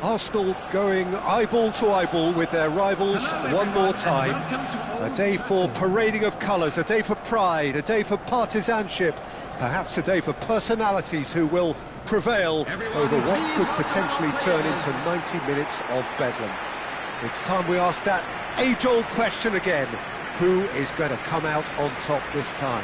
Arsenal going eyeball to eyeball with their rivals one more time. A day for parading of colours, a day for pride, a day for partisanship, perhaps a day for personalities who will prevail over what could potentially turn into 90 minutes of bedlam. It's time we ask that age-old question again: who is going to come out on top this time?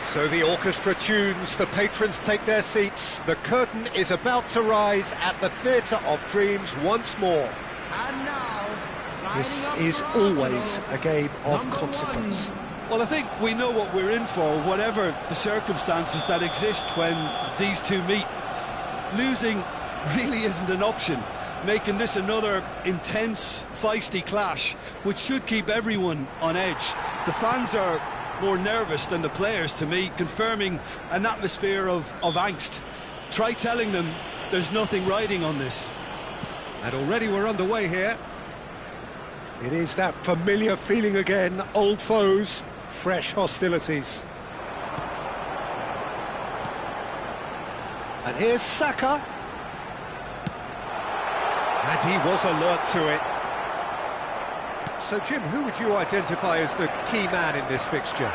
So the orchestra tunes, the patrons take their seats, the curtain is about to rise at the Theatre of Dreams once more. And now, this is always a game of consequence. Well, I think we know what we're in for, whatever the circumstances that exist when these two meet. Losing really isn't an option, making this another intense, feisty clash, which should keep everyone on edge. The fans are more nervous than the players, to me, confirming an atmosphere of angst. Try telling them there's nothing riding on this. And already we're underway here. It is that familiar feeling again: old foes, fresh hostilities. And here's Saka. And he was alert to it. So, Jim, who would you identify as the key man in this fixture?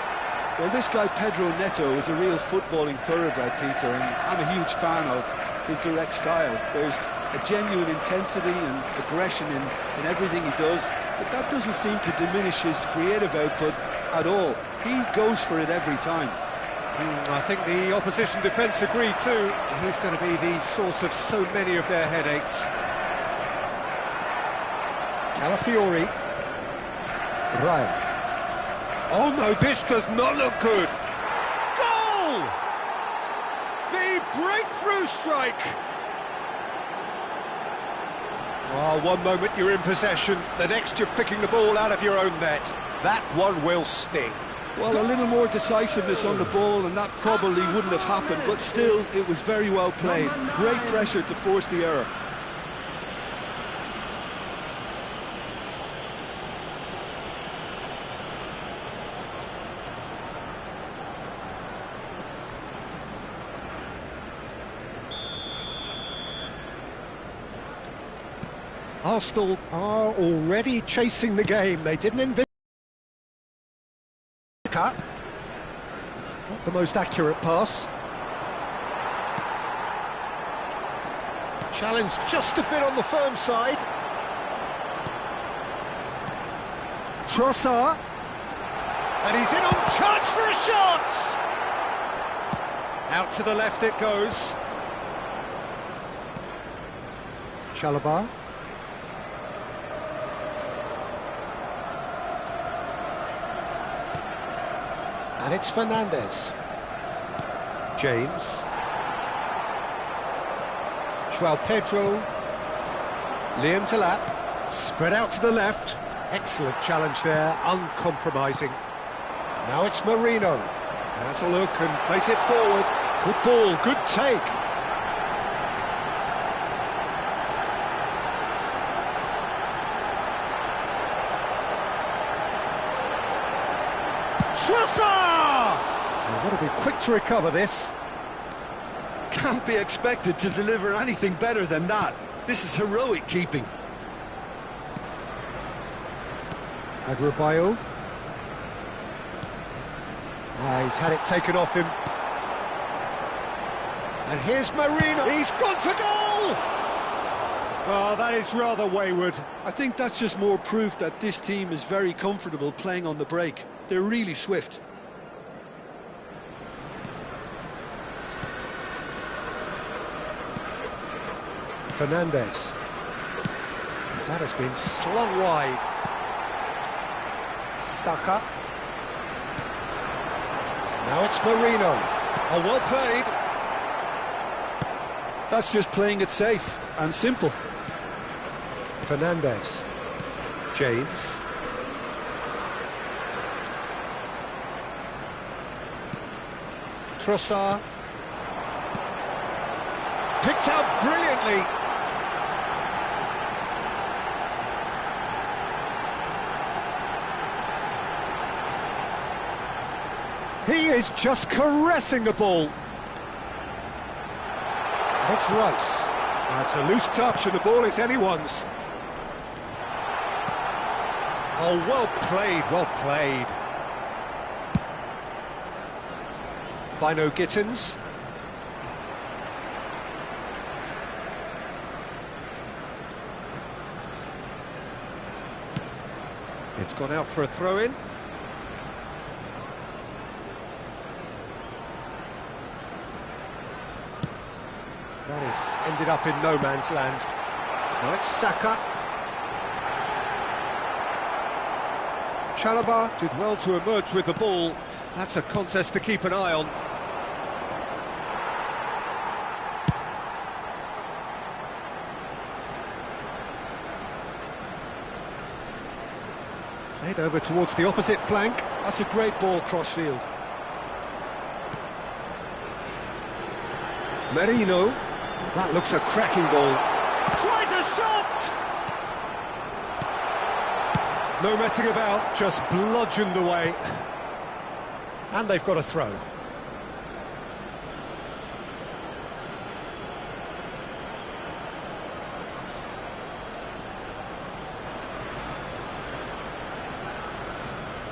Well, this guy Pedro Neto is a real footballing thoroughbred, Peter, and I'm a huge fan of his direct style. There's a genuine intensity and aggression in everything he does, but that doesn't seem to diminish his creative output at all. He goes for it every time. I think the opposition defence agree too. He's going to be the source of so many of their headaches. Calafiori. Ryan. Oh no, this does not look good. Goal! The breakthrough strike. Well, one moment you're in possession, the next you're picking the ball out of your own net. That one will sting. Well, a little more decisiveness on the ball and that probably wouldn't have happened, but still, it was very well played. Great pressure to force the error. Arsenal are already chasing the game. They didn't envisage. Not the most accurate pass. Challenge just a bit on the firm side. Trossard. And he's in on charge for a shot! Out to the left it goes. Chalobah. And it's Fernandes. James. João Pedro. Liam Delap. Spread out to the left. Excellent challenge there, uncompromising. Now it's Marino. Has a look and plays it forward. Good ball, good take. Trossard! And what to be quick to recover this. Can't be expected to deliver anything better than that. This is heroic keeping. Adebayo. He's had it taken off him. And here's Marino. He's gone for goal! Oh, that is rather wayward. I think that's just more proof that this team is very comfortable playing on the break. They're really swift. Fernandes. That has been slung wide. Saka. Now it's Marino. Oh, well played. That's just playing it safe and simple. Fernandes. James. Trossard. Picked out brilliantly. He is just caressing the ball. It's Rice. That's a loose touch and the ball is anyone's. Oh, well played, well played. Bino Gittins. It's gone out for a throw-in. That has ended up in no man's land. Now it's Saka. Chalobah did well to emerge with the ball. That's a contest to keep an eye on. Played over towards the opposite flank. That's a great ball cross-field. Merino. That looks a cracking ball. Tries a shot! No messing about, just bludgeoned away. And they've got a throw.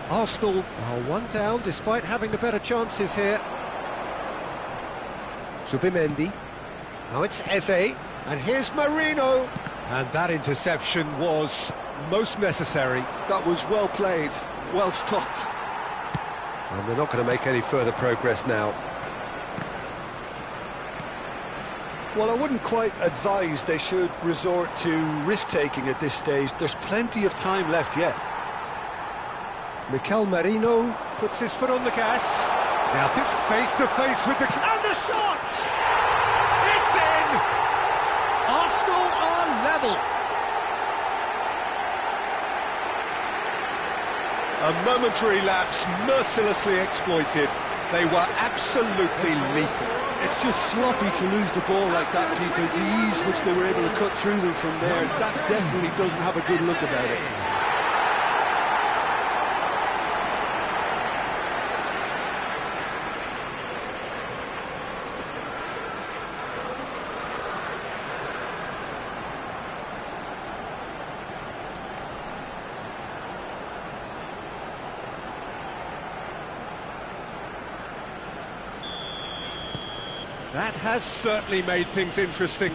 Arsenal are one down despite having the better chances here. Zubimendi. Now it's Eze, and here's Merino. And that interception was most necessary. That was well played, well stopped. And they're not going to make any further progress now. Well, I wouldn't quite advise they should resort to risk-taking at this stage. There's plenty of time left yet. Mikel Merino puts his foot on the gas. Now face-to-face with the... And the shot! It's in! Arsenal are level. A momentary lapse mercilessly exploited. They were absolutely lethal. It's just sloppy to lose the ball like that, Peter. The ease which they were able to cut through them from there, that definitely doesn't have a good look about it. That has certainly made things interesting.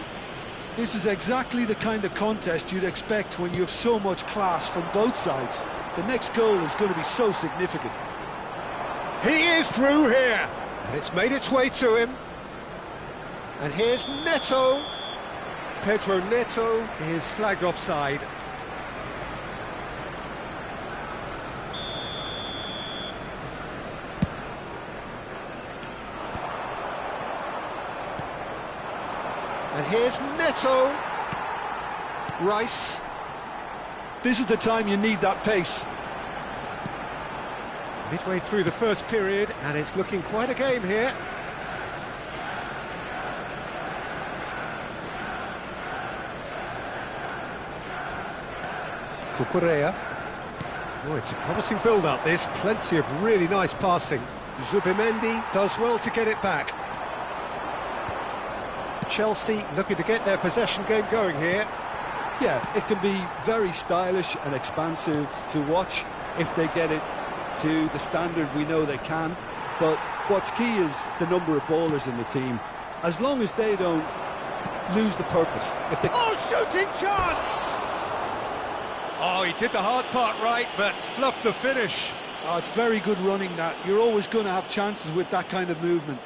This is exactly the kind of contest you'd expect when you have so much class from both sides. The next goal is going to be so significant. He is through here, and it's made its way to him. And here's Neto. Pedro Neto is flagged offside. And here's Neto. Rice. This is the time you need that pace. Midway through the first period, and it's looking quite a game here. Cucurella. Oh, it's a promising build-up, this. Plenty of really nice passing. Zubimendi does well to get it back. Chelsea looking to get their possession game going here. Yeah, it can be very stylish and expansive to watch if they get it to the standard we know they can. But what's key is the number of ballers in the team. As long as they don't lose the purpose. If they... Oh, shooting chance! Oh, he did the hard part right, but fluffed the finish. Oh, it's very good running, that. You're always going to have chances with that kind of movement.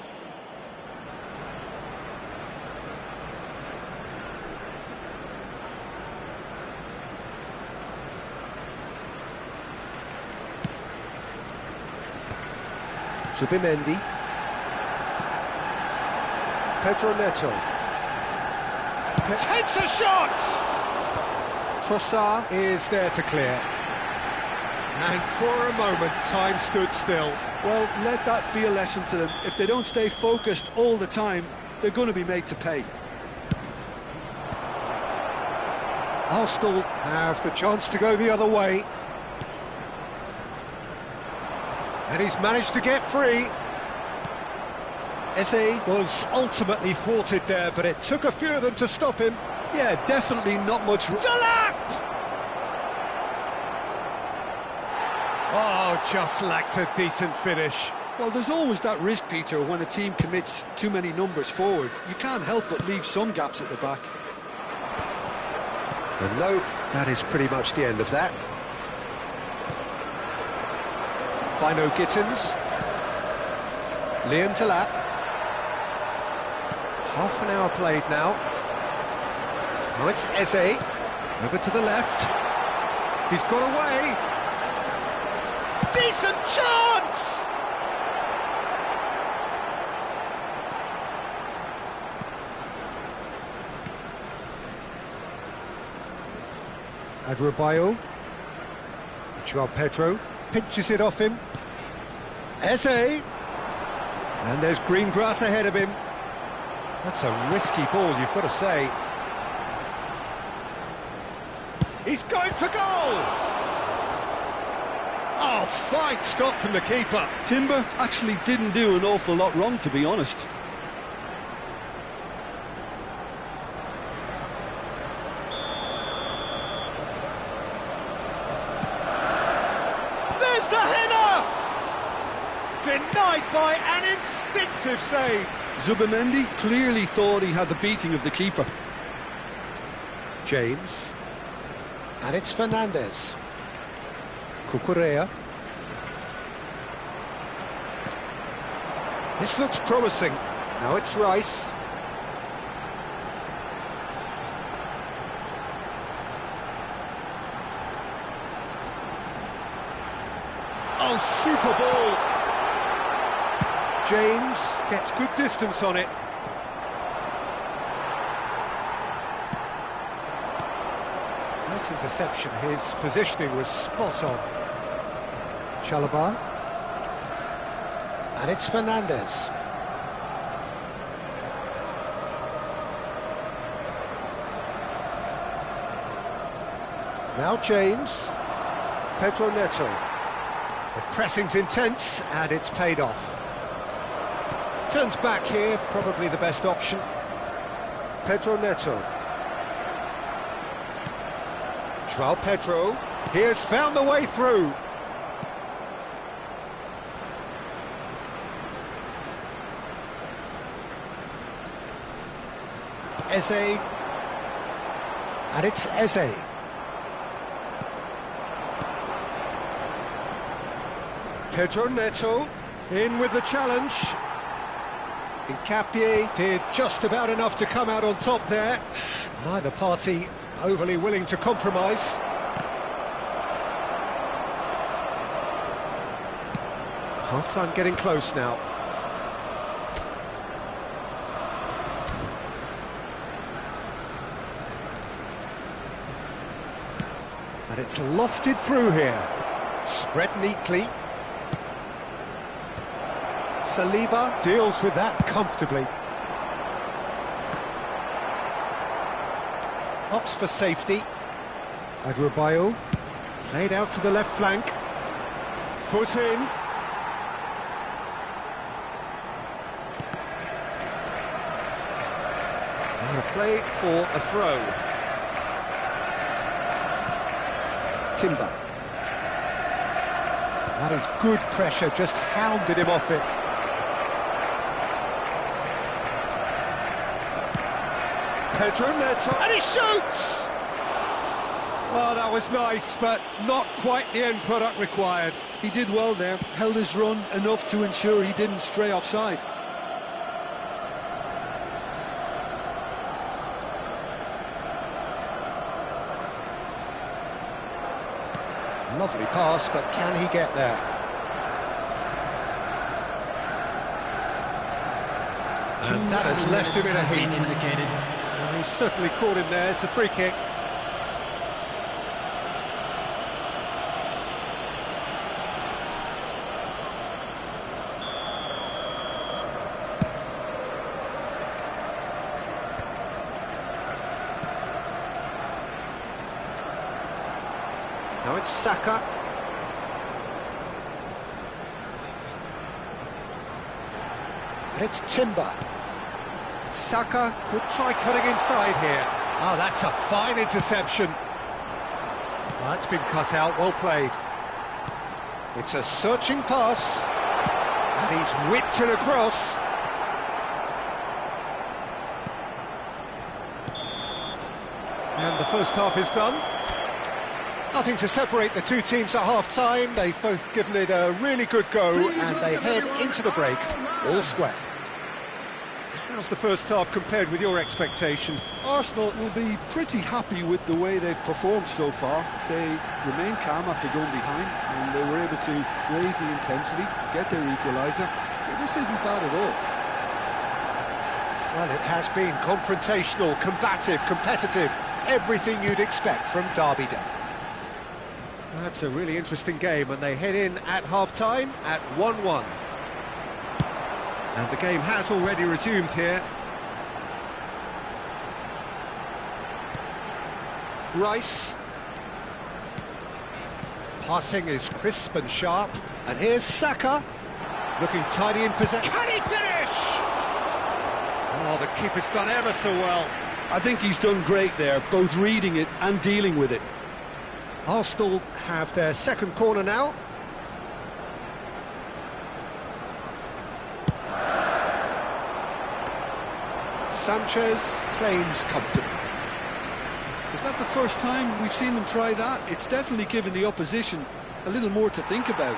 Zubimendi. Pedro Neto. Takes a shot! Trossard is there to clear. And for a moment, time stood still. Well, let that be a lesson to them. If they don't stay focused all the time, they're going to be made to pay. Arsenal have the chance to go the other way. And he's managed to get free. Eze was ultimately thwarted there, but it took a few of them to stop him. Yeah, definitely not much... Talat! Oh, just lacked a decent finish. Well, there's always that risk, Peter, when a team commits too many numbers forward. You can't help but leave some gaps at the back. And no, that is pretty much the end of that. Bino Gittins. Liam Talat. Half an hour played now. Now it's Eze. Over to the left. He's got away. Decent chance! Adrabayo. Joao Pedro pinches it off him. Eze. And there's green grass ahead of him. That's a risky ball, you've got to say. He's going for goal! Oh, fine stop from the keeper. Timber actually didn't do an awful lot wrong, to be honest. There's the header! Denied by an instinctive save. Zubimendi clearly thought he had the beating of the keeper. James. And it's Fernandez. Cucurella. This looks promising. Now it's Rice. Oh, super ball! James gets good distance on it. Nice interception. His positioning was spot on. Chalobah. And it's Fernandez. Now James. Pedro Neto. The pressing's intense and it's paid off. Turns back here, probably the best option. Pedro Neto. Joao Pedro. He has found the way through. Eze. And it's Eze. Pedro Neto in with the challenge. Hincapié did just about enough to come out on top there. Neither party overly willing to compromise. Half-time getting close now. And it's lofted through here. Spread neatly. Saliba deals with that comfortably. Opts for safety. Adrabayo played out to the left flank. Foot in. Out of play for a throw. Timber. That is good pressure, just hounded him off it. Pedro Neto, and he shoots! Oh, that was nice, but not quite the end product required. He did well there, held his run enough to ensure he didn't stray offside. Lovely pass, but can he get there? And that has left him in a heap. Well, he's certainly caught him there. It's a free kick. Now it's Saka. And it's Timber. Saka could try cutting inside here. Oh, that's a fine interception. That's been cut out, well played. It's a searching pass. And he's whipped it across. And the first half is done. Nothing to separate the two teams at half-time. They've both given it a really good go, and they head into the break all square. How's the first half compared with your expectation? Arsenal will be pretty happy with the way they've performed so far. They remain calm after going behind, and they were able to raise the intensity, get their equaliser. So this isn't bad at all. Well, it has been confrontational, combative, competitive, everything you'd expect from Derby Day. That's a really interesting game, and they head in at half-time at 1-1. And the game has already resumed here. Rice. Passing is crisp and sharp. And here's Saka, looking tidy in possession. Can he finish? Oh, the keeper's done ever so well. I think he's done great there, both reading it and dealing with it. Arsenal have their second corner now. Sanchez claims comfortably. Is that the first time we've seen them try that? It's definitely given the opposition a little more to think about.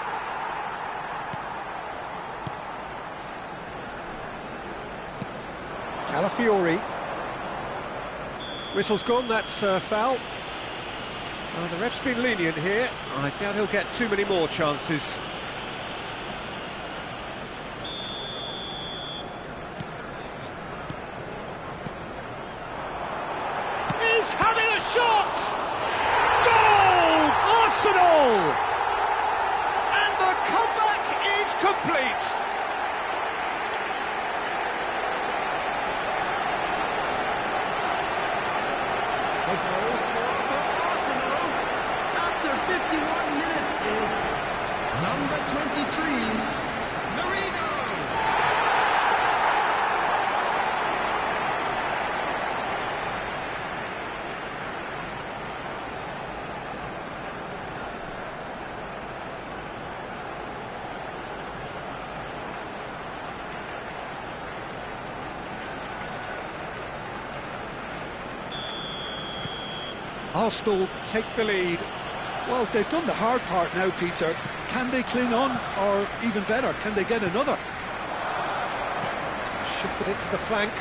Calafiori. Whistle's gone, that's foul. The ref's been lenient here. I doubt he'll get too many more chances. He's having a shot! Goal! Arsenal! And the comeback is complete! After 51 minutes is number 23, Merino. Arsenal take the lead. Well, they've done the hard part now, Peter. Can they cling on, or even better, can they get another? Shifted it to the flank.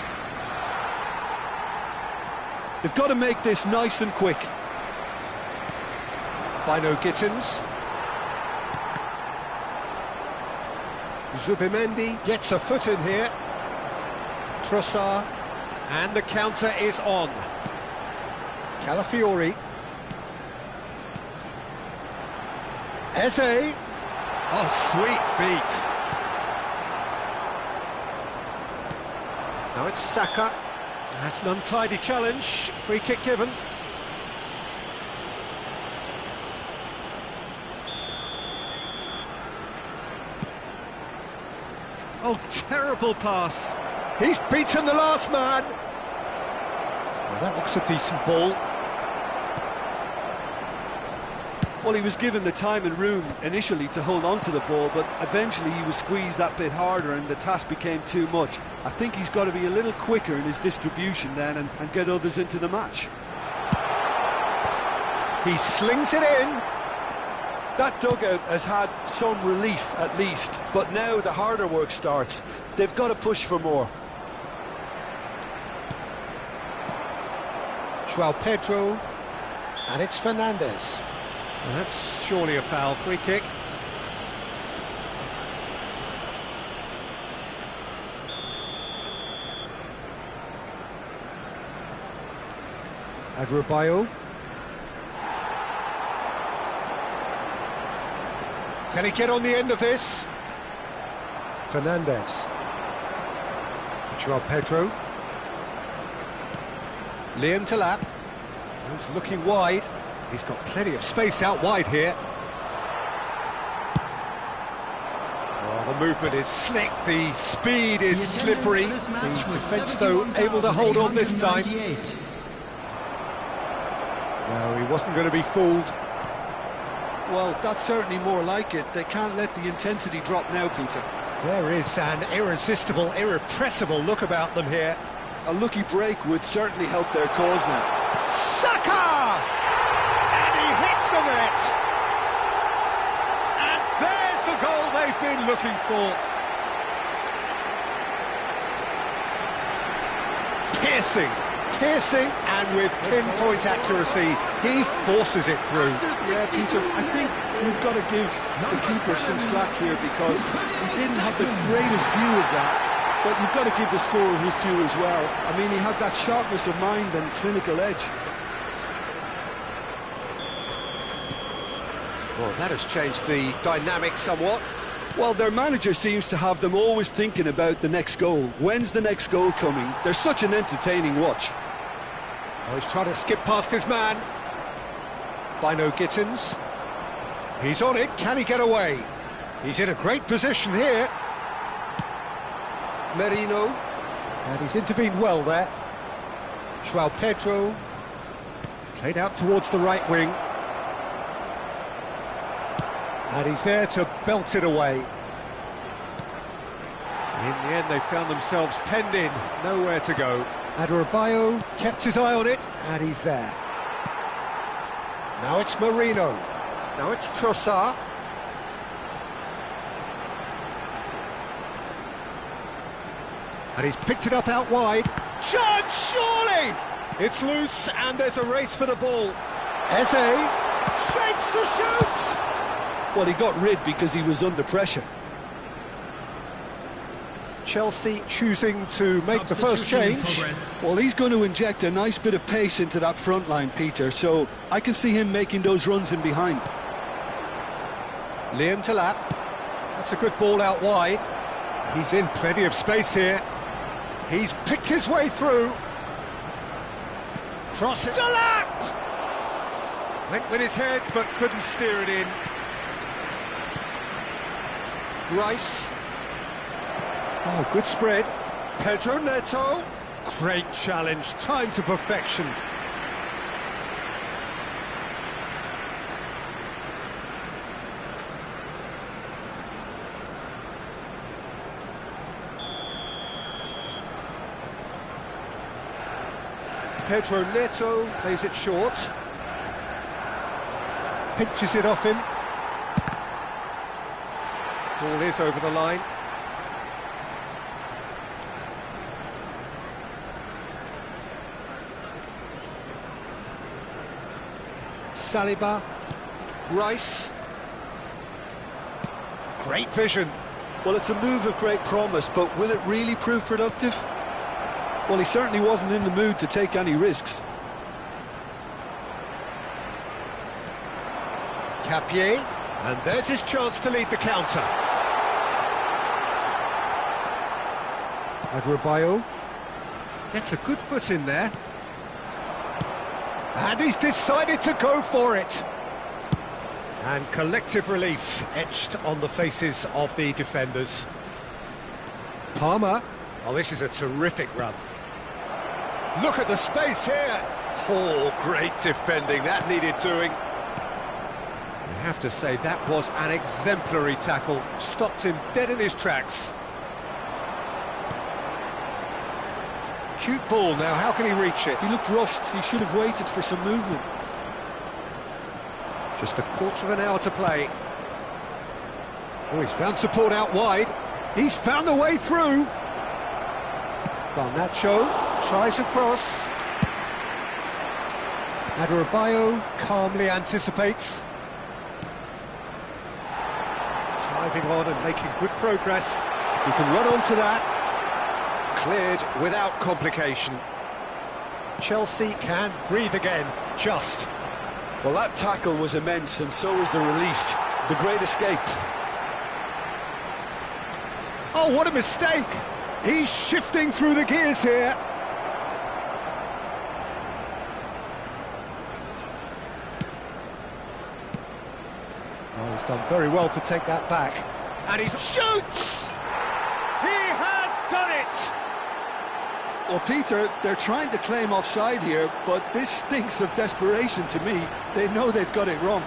They've got to make this nice and quick. Bino Gittins. Zubimendi gets a foot in here. Trossard. And the counter is on. Calafiori. Eze. Oh, sweet feet. Now it's Saka. That's an untidy challenge. Free kick given. Oh, terrible pass. He's beaten the last man. Well, that looks a decent ball. Well, he was given the time and room initially to hold on to the ball, but eventually he was squeezed that bit harder and the task became too much. I think he's got to be a little quicker in his distribution then and get others into the match. He slings it in. That dugout has had some relief at least, but now the harder work starts. They've got to push for more. Joao Pedro, and it's Fernandes. Well, that's surely a foul. Free kick. Adebayo. Can he get on the end of this? Fernandes. Joao Pedro. Liam Delap. He's looking wide. He's got plenty of space out wide here. Oh, the The movement is slick, the speed is The slippery. attendance for this match The was defence, though, able to hold on this time. 71,898. No, he wasn't going to be fooled. Well, that's certainly more like it. They can't let the intensity drop now, Peter. There is an irresistible, irrepressible look about them here. A lucky break would certainly help their cause now. Saka! And he hits the net! And there's the goal they've been looking for. Piercing, and with pinpoint accuracy, he forces it through. Yeah, Peter, I think we've got to give the keeper some slack here because he didn't have the greatest view of that. But you've got to give the scorer his due as well. I mean, he had that sharpness of mind and clinical edge. Well, that has changed the dynamic somewhat. Well, their manager seems to have them always thinking about the next goal. When's the next goal coming? They're such an entertaining watch. Oh, he's trying to skip past his man. Bino Gittins. He's on it, can he get away? He's in a great position here. Merino. And he's intervened well there. João Pedro. Played out towards the right wing. And he's there to belt it away. In the end, they found themselves penned in, nowhere to go. Adarabioyo kept his eye on it, and he's there. Now it's Merino. Now it's Trossard. And he's picked it up out wide. Chance, surely! It's loose, and there's a race for the ball. Eze shapes to shoot! Well, he got rid because he was under pressure. Chelsea choosing to make the first change. Well, he's going to inject a nice bit of pace into that front line, Peter, so I can see him making those runs in behind. Liam Delap. That's a good ball out wide. He's in plenty of space here. He's picked his way through. Cross it. Delap! Went with his head, but couldn't steer it in. Rice. Oh, good spread. Pedro Neto. Great challenge, time to perfection. Pedro Neto plays it short. Pinches it off him. Ball is over the line. Saliba. Rice. Great vision. Well, it's a move of great promise, but will it really prove productive? Well, he certainly wasn't in the mood to take any risks. Capier, and there's his chance to lead the counter. Adarabioyo gets a good foot in there. And he's decided to go for it. And collective relief etched on the faces of the defenders. Palmer. Oh, this is a terrific run. Look at the space here. Oh, great defending. That needed doing. You have to say that was an exemplary tackle. Stopped him dead in his tracks. Cute ball now, how can he reach it? He looked rushed, he should have waited for some movement. Just a quarter of an hour to play. Oh, he's found support out wide. He's found a way through. Garnacho tries across. Adarabioyo calmly anticipates. Driving on and making good progress. He can run onto that. Cleared without complication. Chelsea can breathe again, just. Well, that tackle was immense, and so was the relief. The great escape. Oh, what a mistake! He's shifting through the gears here. Oh, he's done very well to take that back. And he shoots! He has done it! Well, Peter, they're trying to claim offside here, but this stinks of desperation to me. They know they've got it wrong.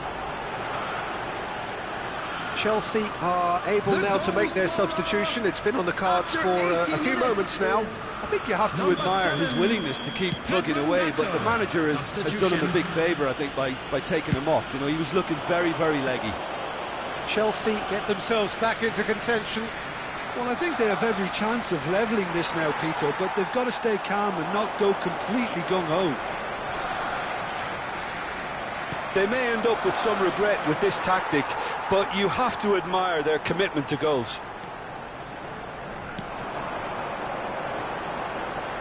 Chelsea are able now to make their substitution. It's been on the cards for a few moments now. I think you have to admire his willingness to keep plugging away, but the manager has done him a big favour, I think, by taking him off. You know, he was looking very, very leggy. Chelsea get themselves back into contention. Well, I think they have every chance of levelling this now, Peter, but they've got to stay calm and not go completely gung-ho. They may end up with some regret with this tactic, but you have to admire their commitment to goals.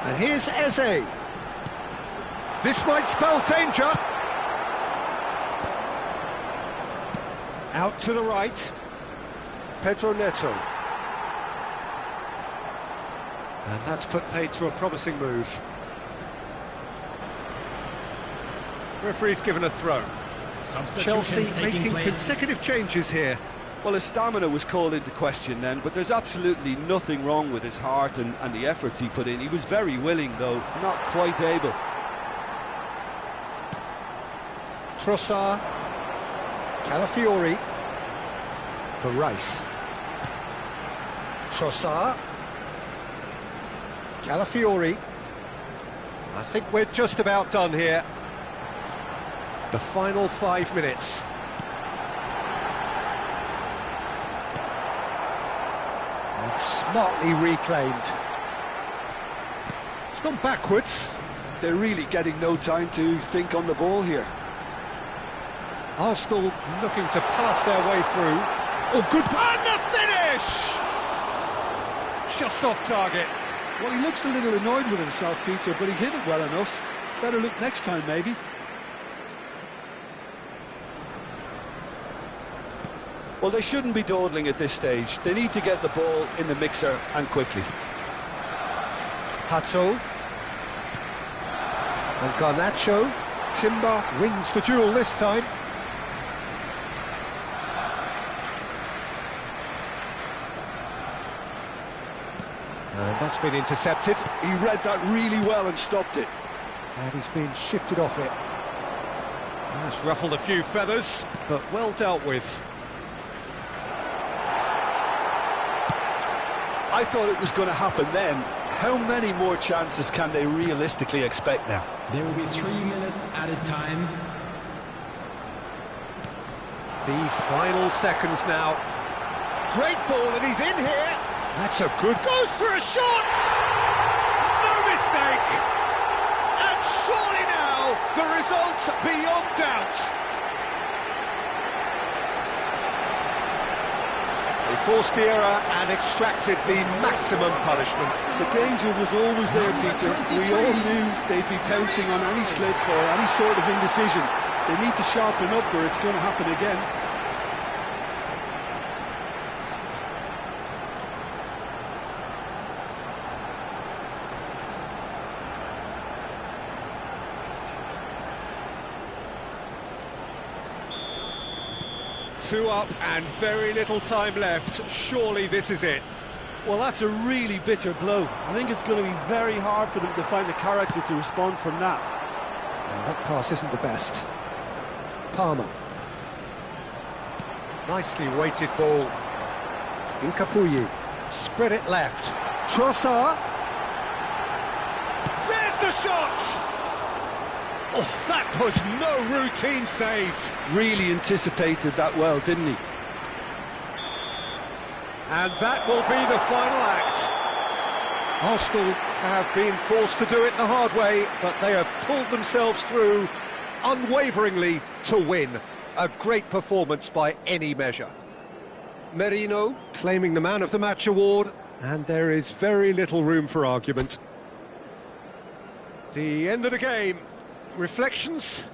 And here's Eze. This might spell danger. Out to the right. Pedro Neto. And that's put paid to a promising move. Referee's given a throw. Chelsea making consecutive changes here. Well, his stamina was called into question then, but there's absolutely nothing wrong with his heart and the efforts he put in. He was very willing, though, not quite able. Trossard. Calafiori. For Rice. Trossard. Calafiori. I think we're just about done here. The final 5 minutes. And smartly reclaimed. It's gone backwards. They're really getting no time to think on the ball here. Arsenal looking to pass their way through. Oh, good. And the finish! Just off target. Well, he looks a little annoyed with himself, Peter, but he hit it well enough. Better look next time, maybe. Well, they shouldn't be dawdling at this stage. They need to get the ball in the mixer, and quickly. Hato. And Garnacho. Timber wins the duel this time. And that's been intercepted. He read that really well and stopped it. And he's been shifted off it. That's ruffled a few feathers, but well dealt with. I thought it was going to happen then. How many more chances can they realistically expect now? There will be 3 minutes added time. The final seconds now. Great ball, and he's in here. That's a good... Goes for a shot! No mistake! And surely now, the result's beyond doubt. They forced the error and extracted the maximum punishment. The danger was always there, Peter. We all knew they'd be pouncing on any slip or any sort of indecision. They need to sharpen up or it's going to happen again. Two up and very little time left. Surely this is it. Well, that's a really bitter blow. I think it's going to be very hard for them to find the character to respond from that. And that pass isn't the best. Palmer. Nicely weighted ball. Incapuyi. Spread it left. Trossard. There's the shot! Oh, that was no routine save. Really anticipated that well, didn't he? And that will be the final act. Arsenal have been forced to do it the hard way, but they have pulled themselves through unwaveringly to win. A great performance by any measure. Merino claiming the Man of the Match award, and there is very little room for argument. The end of the game. Reflections?